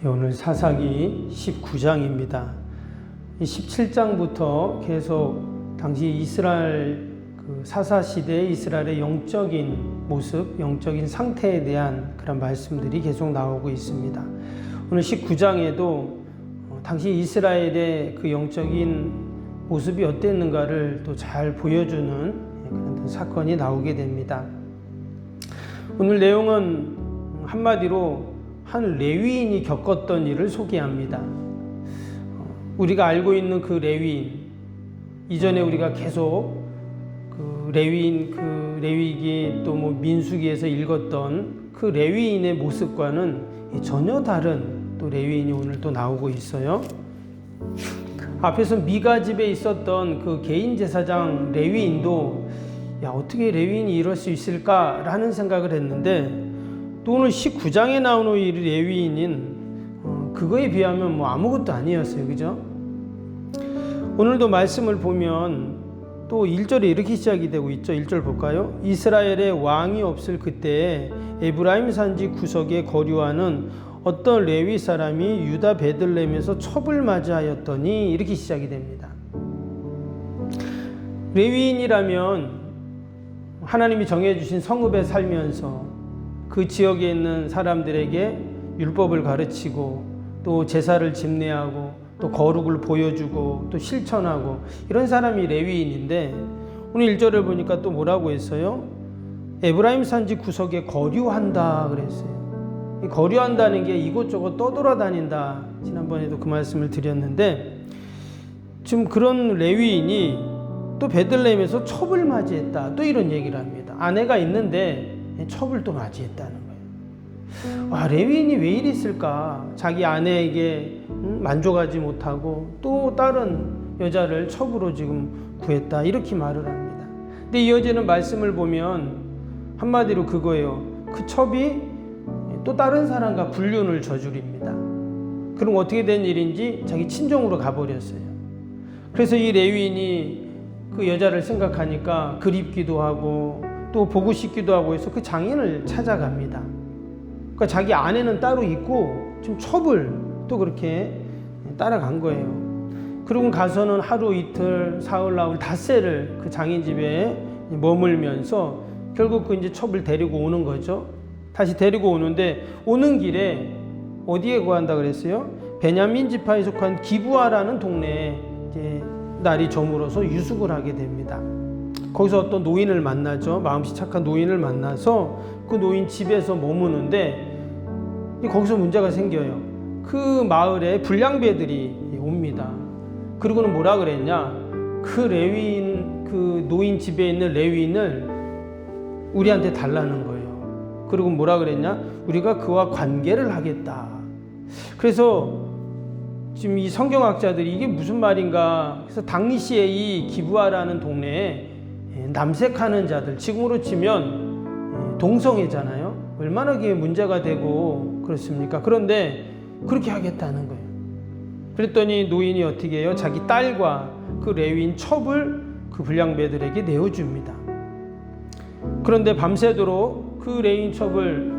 오늘 사사기 19장입니다. 17장부터 계속 당시 이스라엘 사사 시대의 이스라엘의 영적인 모습, 영적인 상태에 대한 그런 말씀들이 계속 나오고 있습니다. 오늘 19장에도 당시 이스라엘의 그 영적인 모습이 어땠는가를 또 잘 보여주는 그런 사건이 나오게 됩니다. 오늘 내용은 한마디로 한 레위인이 겪었던 일을 소개합니다. 우리가 알고 있는 그 레위인, 이전에 우리가 계속 그 레위기 또 민수기에서 읽었던 그 레위인의 모습과는 전혀 다른 또 레위인이 오늘 또 나오고 있어요. 앞에서 미가 집에 있었던 그 개인 제사장 레위인도 어떻게 레위인이 이럴 수 있을까라는 생각을 했는데, 또 오늘 19장에 나오는 이 레위인은 그거에 비하면 아무것도 아니었어요. 그죠? 오늘도 말씀을 보면 또 1절에 이렇게 시작이 되고 있죠. 1절 볼까요? 이스라엘에 왕이 없을 그때에 에브라임 산지 구석에 거류하는 어떤 레위 사람이 유다 베들레헴에서 첩을 맞이하였더니, 이렇게 시작이 됩니다. 레위인이라면 하나님이 정해주신 성읍에 살면서 그 지역에 있는 사람들에게 율법을 가르치고 또 제사를 집례하고 또 거룩을 보여주고 또 실천하고 이런 사람이 레위인인데, 오늘 1절을 보니까 또 뭐라고 했어요? 에브라임 산지 구석에 거류한다 그랬어요. 거류한다는 게 이곳저곳 떠돌아다닌다. 지난번에도 그 말씀을 드렸는데, 지금 그런 레위인이 또 베들레헴에서 첩을 맞이했다. 또 이런 얘기를 합니다. 아내가 있는데 첩을 또 맞이했다는 거예요. 레위인이 왜 이랬을까? 자기 아내에게 만족하지 못하고 또 다른 여자를 첩으로 지금 구했다. 이렇게 말을 합니다. 근데 이어지는 말씀을 보면 한마디로 그거예요. 그 첩이 또 다른 사람과 불륜을 저지릅니다. 그럼 어떻게 된 일인지 자기 친정으로 가버렸어요. 그래서 이 레위인이 그 여자를 생각하니까 그립기도 하고 또 보고 싶기도 하고 해서 그 장인을 찾아갑니다. 그러니까 자기 아내는 따로 있고 지금 첩을 또 그렇게 따라간 거예요. 그러고 가서는 하루 이틀 사흘 나흘 닷새를 그 장인 집에 머물면서 결국 그 이제 첩을 데리고 오는 거죠. 다시 데리고 오는데 오는 길에 어디에 거한다 그랬어요? 베냐민 지파에 속한 기브아라는 동네에 이제 날이 저물어서 유숙을 하게 됩니다. 거기서 어떤 노인을 만나죠. 마음씨 착한 노인을 만나서 그 노인 집에서 머무는데, 거기서 문제가 생겨요. 그 마을에 불량배들이 옵니다. 그리고는 뭐라 그랬냐? 그 레위인, 그 노인 집에 있는 레위인을 우리한테 달라는 거예요. 그리고 뭐라 그랬냐? 우리가 그와 관계를 하겠다. 그래서 지금 이 성경학자들이 이게 무슨 말인가? 그래서 당시에 이 기브아라는 동네에 남색하는 자들, 지금으로 치면 동성애잖아요. 얼마나 그게 문제가 되고 그렇습니까? 그런데 그렇게 하겠다는 거예요. 그랬더니 노인이 어떻게 해요? 자기 딸과 그 레위인 첩을 그 불량배들에게 내어줍니다. 그런데 밤새도록 그 레위인 첩을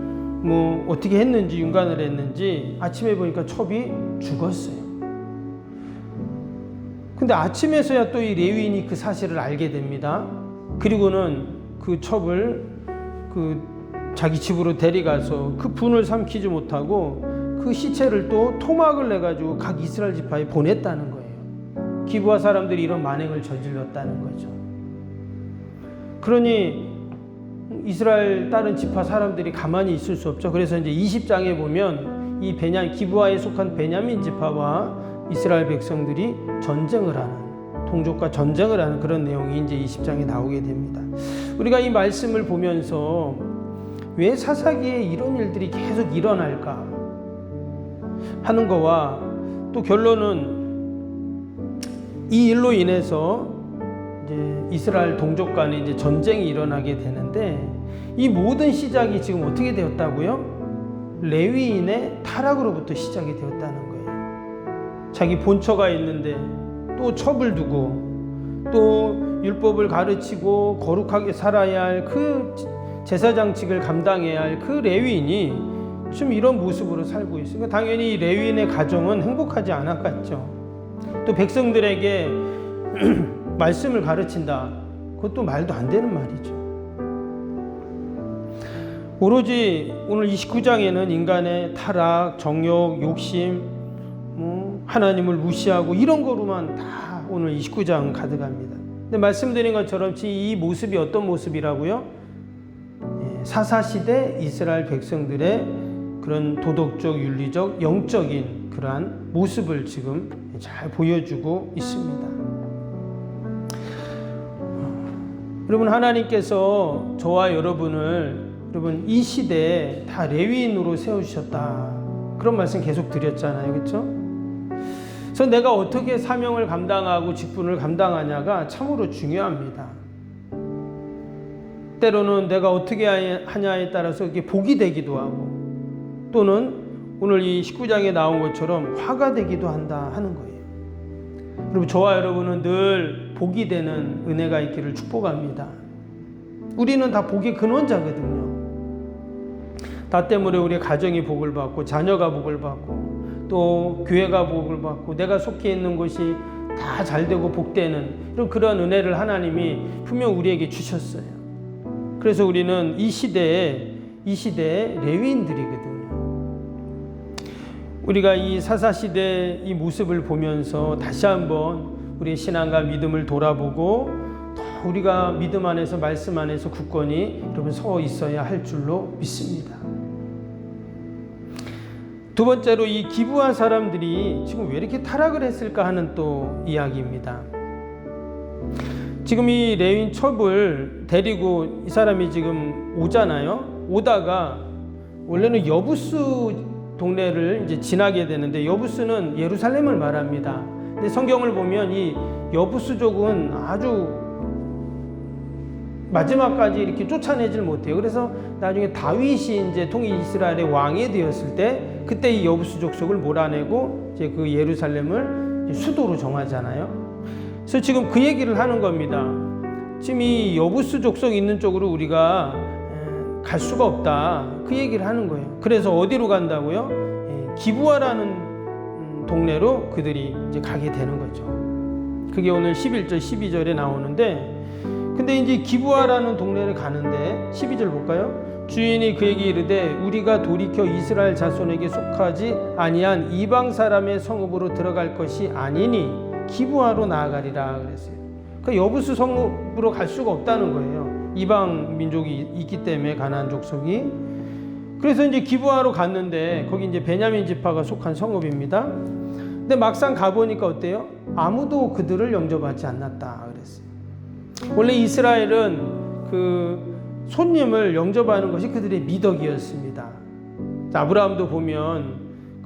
어떻게 했는지, 윤관을 했는지 아침에 보니까 첩이 죽었어요. 근데 아침에서야 또 이 레위인이 그 사실을 알게 됩니다. 그리고는 그 첩을 자기 집으로 데려가서 그 분을 삼키지 못하고 그 시체를 또 토막을 내가지고 각 이스라엘 지파에 보냈다는 거예요. 기브아 사람들이 이런 만행을 저질렀다는 거죠. 그러니 이스라엘 다른 지파 사람들이 가만히 있을 수 없죠. 그래서 이제 20장에 보면 이 기브아에 속한 베냐민 지파와 이스라엘 백성들이 전쟁을 하는, 동족과 전쟁을 하는 그런 내용이 이제 20장에 나오게 됩니다. 우리가 이 말씀을 보면서 왜 사사기에 이런 일들이 계속 일어날까 하는 거와, 또 결론은 이 일로 인해서 이제 이스라엘 동족 간에 이제 전쟁이 일어나게 되는데, 이 모든 시작이 지금 어떻게 되었다고요? 레위인의 타락으로부터 시작이 되었다는 거예요. 자기 본처가 있는데 또 첩을 두고 또 율법을 가르치고 거룩하게 살아야 할 그 제사장직을 감당해야 할 그 레위인이 지금 이런 모습으로 살고 있습니다. 당연히 레위인의 가정은 행복하지 않았겠죠. 또 백성들에게 말씀을 가르친다. 그것도 말도 안 되는 말이죠. 오로지 오늘 29장에는 인간의 타락, 정욕, 욕심, 하나님을 무시하고 이런 거로만 다 오늘 29장 가득합니다. 근데 말씀드린 것처럼 이 모습이 어떤 모습이라고요? 사사시대 이스라엘 백성들의 그런 도덕적, 윤리적, 영적인 그러한 모습을 지금 잘 보여주고 있습니다. 여러분, 하나님께서 저와 여러분 이 시대에 다 레위인으로 세워주셨다. 그런 말씀 계속 드렸잖아요. 그렇죠? 그래서 내가 어떻게 사명을 감당하고 직분을 감당하냐가 참으로 중요합니다. 때로는 내가 어떻게 하냐에 따라서 이게 복이 되기도 하고 또는 오늘 이 19장에 나온 것처럼 화가 되기도 한다 하는 거예요. 여러분, 저와 여러분은 늘 복이 되는 은혜가 있기를 축복합니다. 우리는 다 복의 근원자거든요. 나 때문에 우리 가정이 복을 받고 자녀가 복을 받고 또 교회가 복을 받고 내가 속해 있는 곳이 다 잘되고 복되는 이런 그런 은혜를 하나님이 분명 우리에게 주셨어요. 그래서 우리는 이 시대의 레위인들이거든요. 우리가 이 사사시대의 이 모습을 보면서 다시 한번 우리의 신앙과 믿음을 돌아보고 더 우리가 믿음 안에서 말씀 안에서 굳건히 여러분 서 있어야 할 줄로 믿습니다. 두 번째로 이 기브아 사람들이 지금 왜 이렇게 타락을 했을까 하는 또 이야기입니다. 지금 이 레위인 첩을 데리고 이 사람이 지금 오잖아요. 오다가 원래는 여부스 동네를 이제 지나게 되는데 여부스는 예루살렘을 말합니다. 근데 성경을 보면 이 여부스족은 아주 마지막까지 이렇게 쫓아내질 못해요. 그래서 나중에 다윗이 이제 통이스라엘의 왕이 되었을 때 그때 이 여부스족 속을 몰아내고 이제 그 예루살렘을 이제 수도로 정하잖아요. 그래서 지금 그 얘기를 하는 겁니다. 지금 이 여부스족 속 있는 쪽으로 우리가 갈 수가 없다. 그 얘기를 하는 거예요. 그래서 어디로 간다고요? 기브아라는 동네로 그들이 이제 가게 되는 거죠. 그게 오늘 11절, 12절에 나오는데 근데 이제 기브아라는 동네를 가는데 12절 볼까요? 주인이 그에게 이르되 우리가 돌이켜 이스라엘 자손에게 속하지 아니한 이방 사람의 성읍으로 들어갈 것이 아니니 기브아로 나아가리라 그랬어요. 그러니까 여부스 성읍으로 갈 수가 없다는 거예요. 이방 민족이 있기 때문에 가나안 족속이. 그래서 이제 기브아로 갔는데 거기 이제 베냐민 지파가 속한 성읍입니다. 근데 막상 가보니까 어때요? 아무도 그들을 영접하지 않았다 그랬어요. 원래 이스라엘은 그 손님을 영접하는 것이 그들의 미덕이었습니다. 아브라함도 보면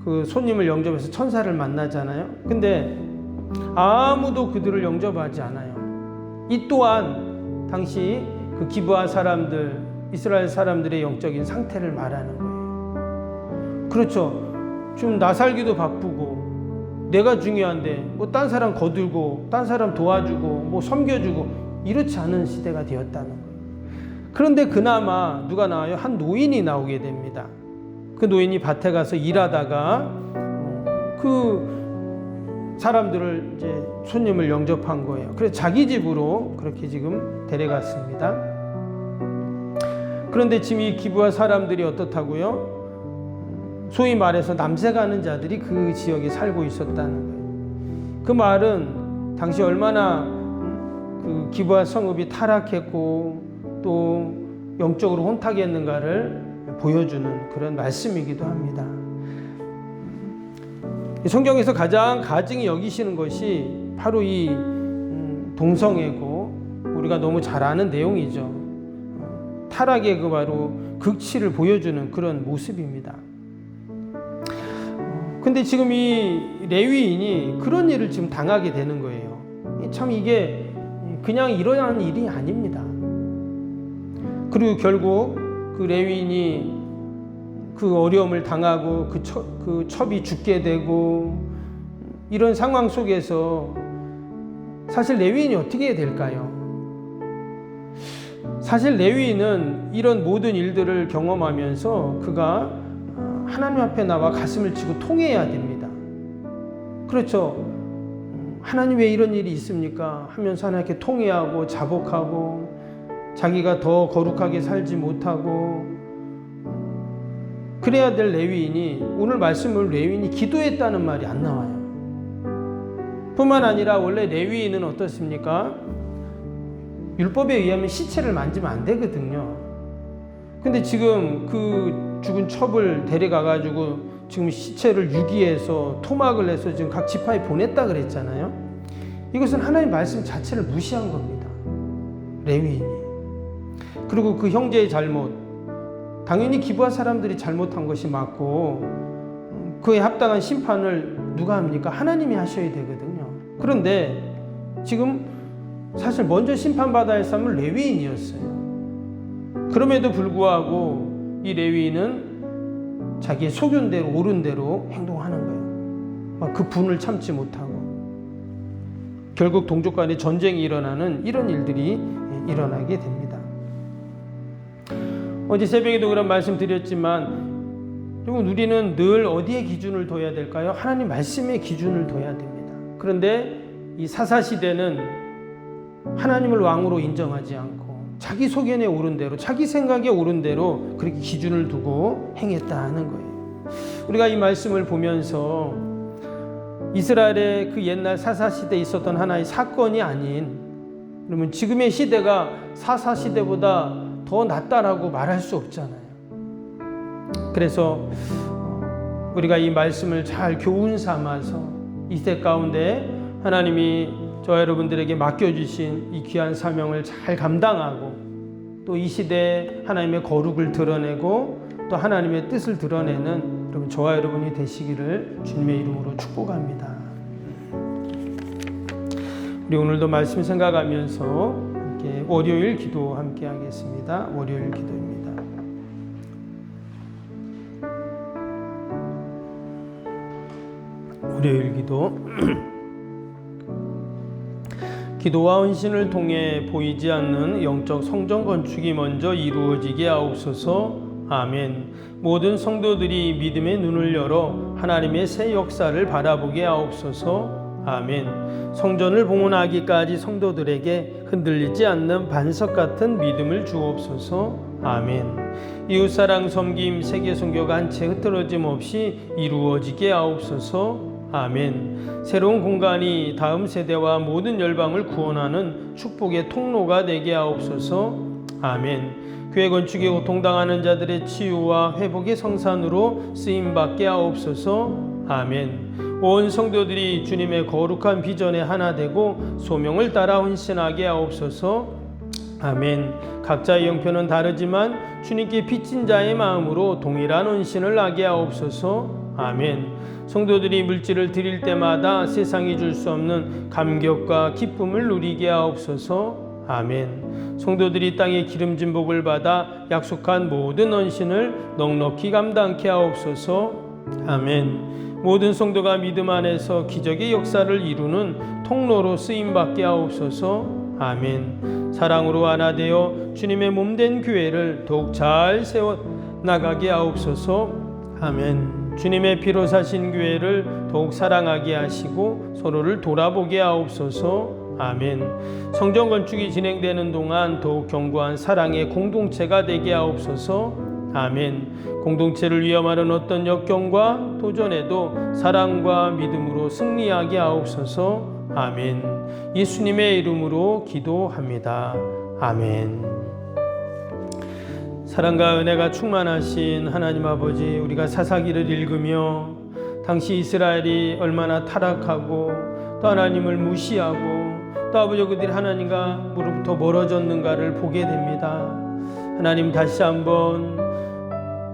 그 손님을 영접해서 천사를 만나잖아요. 근데 아무도 그들을 영접하지 않아요. 이 또한 당시 그 기브아 사람들, 이스라엘 사람들의 영적인 상태를 말하는 거예요. 그렇죠. 좀 나 살기도 바쁘고 내가 중요한데 뭐 딴 사람 거들고 딴 사람 도와주고 뭐 섬겨주고 이렇지 않은 시대가 되었다는 거예요. 그런데 그나마 누가 나와요? 한 노인이 나오게 됩니다. 그 노인이 밭에 가서 일하다가 그 사람들을 이제 손님을 영접한 거예요. 그래서 자기 집으로 그렇게 지금 데려갔습니다. 그런데 지금 이 기브아 사람들이 어떻다고요? 소위 말해서 남색하는 자들이 그 지역에 살고 있었다는 거예요. 그 말은 당시 얼마나 그 기브아 성읍이 타락했고 또 영적으로 혼탁했는가를 보여주는 그런 말씀이기도 합니다. 성경에서 가장 가증히 여기시는 것이 바로 이 동성애고 우리가 너무 잘 아는 내용이죠. 타락의 그 바로 극치를 보여주는 그런 모습입니다. 근데 지금 이 레위인이 그런 일을 지금 당하게 되는 거예요. 참 이게 그냥 일어나는 일이 아닙니다. 그리고 결국 그 레위인이 그 어려움을 당하고 그 첩이 죽게 되고 이런 상황 속에서 사실 레위인이 어떻게 될까요? 사실 레위인은 이런 모든 일들을 경험하면서 그가 하나님 앞에 나와 가슴을 치고 통해야 됩니다. 그렇죠. 하나님 왜 이런 일이 있습니까? 하면서 하나님께 통회하고 자복하고 자기가 더 거룩하게 살지 못하고 그래야 될 레위인이 오늘 말씀을 레위인이 기도했다는 말이 안 나와요. 뿐만 아니라 원래 레위인은 어떻습니까? 율법에 의하면 시체를 만지면 안 되거든요. 근데 지금 그 죽은 첩을 데려가가지고 지금 시체를 유기해서 토막을 해서 지금 각 지파에 보냈다 그랬잖아요. 이것은 하나님 말씀 자체를 무시한 겁니다. 레위인이. 그리고 그 형제의 잘못, 당연히 기브아 사람들이 잘못한 것이 맞고 그에 합당한 심판을 누가 합니까? 하나님이 하셔야 되거든요. 그런데 지금 사실 먼저 심판받아야 할 사람은 레위인이었어요. 그럼에도 불구하고 이 레위인은 자기의 소견대로 옳은 대로 행동하는 거예요. 그 분을 참지 못하고 결국 동족 간에 전쟁이 일어나는 이런 일들이 일어나게 됩니다. 어제 새벽에도 그런 말씀 드렸지만 여러분, 우리는 늘 어디에 기준을 둬야 될까요? 하나님 말씀에 기준을 둬야 됩니다. 그런데 이 사사시대는 하나님을 왕으로 인정하지 않고 자기 소견에 옳은 대로, 자기 생각에 옳은 대로 그렇게 기준을 두고 행했다는 거예요. 우리가 이 말씀을 보면서 이스라엘의 그 옛날 사사시대에 있었던 하나의 사건이 아닌, 그러면 지금의 시대가 사사시대보다 더 낫다라고 말할 수 없잖아요. 그래서 우리가 이 말씀을 잘 교훈 삼아서 이 시대 가운데 하나님이 저와 여러분들에게 맡겨주신 이 귀한 사명을 잘 감당하고 또 이 시대에 하나님의 거룩을 드러내고 또 하나님의 뜻을 드러내는 여러분, 저와 여러분이 되시기를 주님의 이름으로 축복합니다. 우리 오늘도 말씀 생각하면서 함께 월요일 기도 함께 하겠습니다. 월요일 기도입니다. 월요일 기도. 기도와 헌신을 통해 보이지 않는 영적 성전 건축이 먼저 이루어지게 하옵소서. 아멘. 모든 성도들이 믿음의 눈을 열어 하나님의 새 역사를 바라보게 하옵소서. 아멘. 성전을 봉헌하기까지 성도들에게 흔들리지 않는 반석 같은 믿음을 주옵소서. 아멘. 이웃사랑 섬김 세계 선교가 한 채 흐트러짐 없이 이루어지게 하옵소서. 아멘. 새로운 공간이 다음 세대와 모든 열방을 구원하는 축복의 통로가 되게 하옵소서. 아멘. 교회 건축에 고통당하는 자들의 치유와 회복의 성산으로 쓰임받게 하옵소서. 아멘. 온 성도들이 주님의 거룩한 비전에 하나 되고 소명을 따라 헌신하게 하옵소서. 아멘. 각자의 형편은 다르지만 주님께 빚진 자의 마음으로 동일한 헌신을 하게 하옵소서. 아멘. 성도들이 물질을 드릴 때마다 세상이 줄 수 없는 감격과 기쁨을 누리게 하옵소서. 아멘. 성도들이 땅의 기름진 복을 받아 약속한 모든 헌신을 넉넉히 감당케 하옵소서. 아멘. 모든 성도가 믿음 안에서 기적의 역사를 이루는 통로로 쓰임받게 하옵소서. 아멘. 사랑으로 하나 되어 주님의 몸된 교회를 더욱 잘 세워 나가게 하옵소서. 아멘. 주님의 피로 사신 교회를 더욱 사랑하게 하시고 서로를 돌아보게 하옵소서. 아멘. 성전 건축이 진행되는 동안 더욱 견고한 사랑의 공동체가 되게 하옵소서. 아멘. 공동체를 위험하는 어떤 역경과 도전에도 사랑과 믿음으로 승리하게 하옵소서. 아멘. 예수님의 이름으로 기도합니다. 아멘. 사랑과 은혜가 충만하신 하나님 아버지, 우리가 사사기를 읽으며 당시 이스라엘이 얼마나 타락하고 또 하나님을 무시하고 또 아버지 그들이 하나님과로부터 멀어졌는가를 보게 됩니다. 하나님, 다시 한번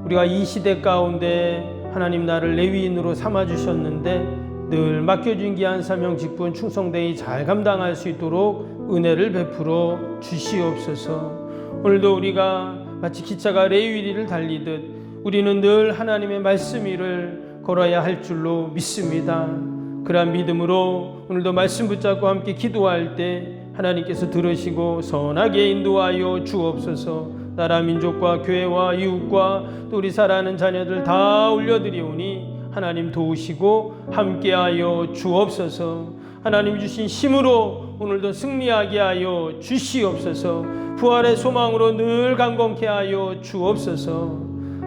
우리가 이 시대 가운데 하나님 나를 레위인으로 삼아주셨는데 늘 맡겨준 귀한 사명 직분 충성되이 잘 감당할 수 있도록 은혜를 베풀어 주시옵소서. 오늘도 우리가 마치 기차가 레위리를 달리듯 우리는 늘 하나님의 말씀 위를 걸어야 할 줄로 믿습니다. 그러한 믿음으로 오늘도 말씀 붙잡고 함께 기도할 때 하나님께서 들으시고 선하게 인도하여 주옵소서. 나라 민족과 교회와 이웃과 또 우리 사랑하는 자녀들 다 올려드리오니 하나님 도우시고 함께하여 주옵소서. 하나님 주신 힘으로 오늘도 승리하게 하여 주시옵소서. 부활의 소망으로 늘 강건케 하여 주옵소서.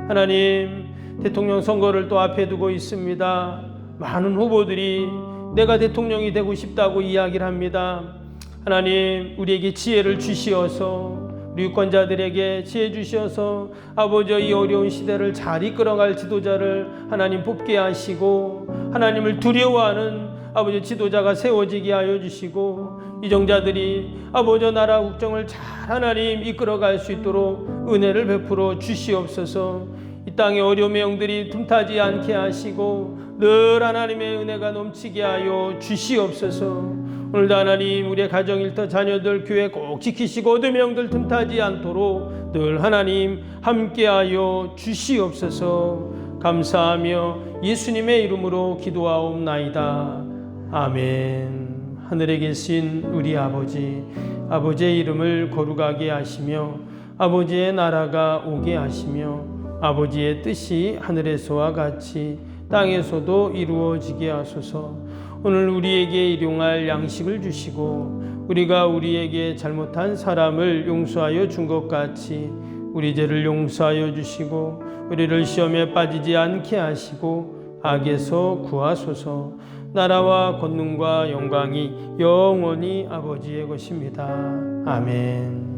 하나님, 대통령 선거를 또 앞에 두고 있습니다. 많은 후보들이 내가 대통령이 되고 싶다고 이야기를 합니다. 하나님, 우리에게 지혜를 주시어서 우리 유권자들에게 지혜 주셔서 아버지 이 어려운 시대를 잘 이끌어갈 지도자를 하나님 뽑게 하시고 하나님을 두려워하는 아버지 지도자가 세워지게 하여 주시고 이정자들이 아버지 나라 국정을 잘 하나님 이끌어갈 수 있도록 은혜를 베풀어 주시옵소서. 이 땅의 어려움의 영들이 틈타지 않게 하시고 늘 하나님의 은혜가 넘치게 하여 주시옵소서. 오늘도 하나님 우리의 가정 일터 자녀들 교회 꼭 지키시고 어둠의 영들 틈타지 않도록 늘 하나님 함께하여 주시옵소서. 감사하며 예수님의 이름으로 기도하옵나이다. 아멘. 하늘에 계신 우리 아버지, 아버지의 이름을 거룩하게 하시며 아버지의 나라가 오게 하시며 아버지의 뜻이 하늘에서와 같이 땅에서도 이루어지게 하소서. 오늘 우리에게 일용할 양식을 주시고 우리가 우리에게 잘못한 사람을 용서하여 준 것 같이 우리 죄를 용서하여 주시고 우리를 시험에 빠지지 않게 하시고 악에서 구하소서. 나라와 권능과 영광이 영원히 아버지의 것입니다. 아멘.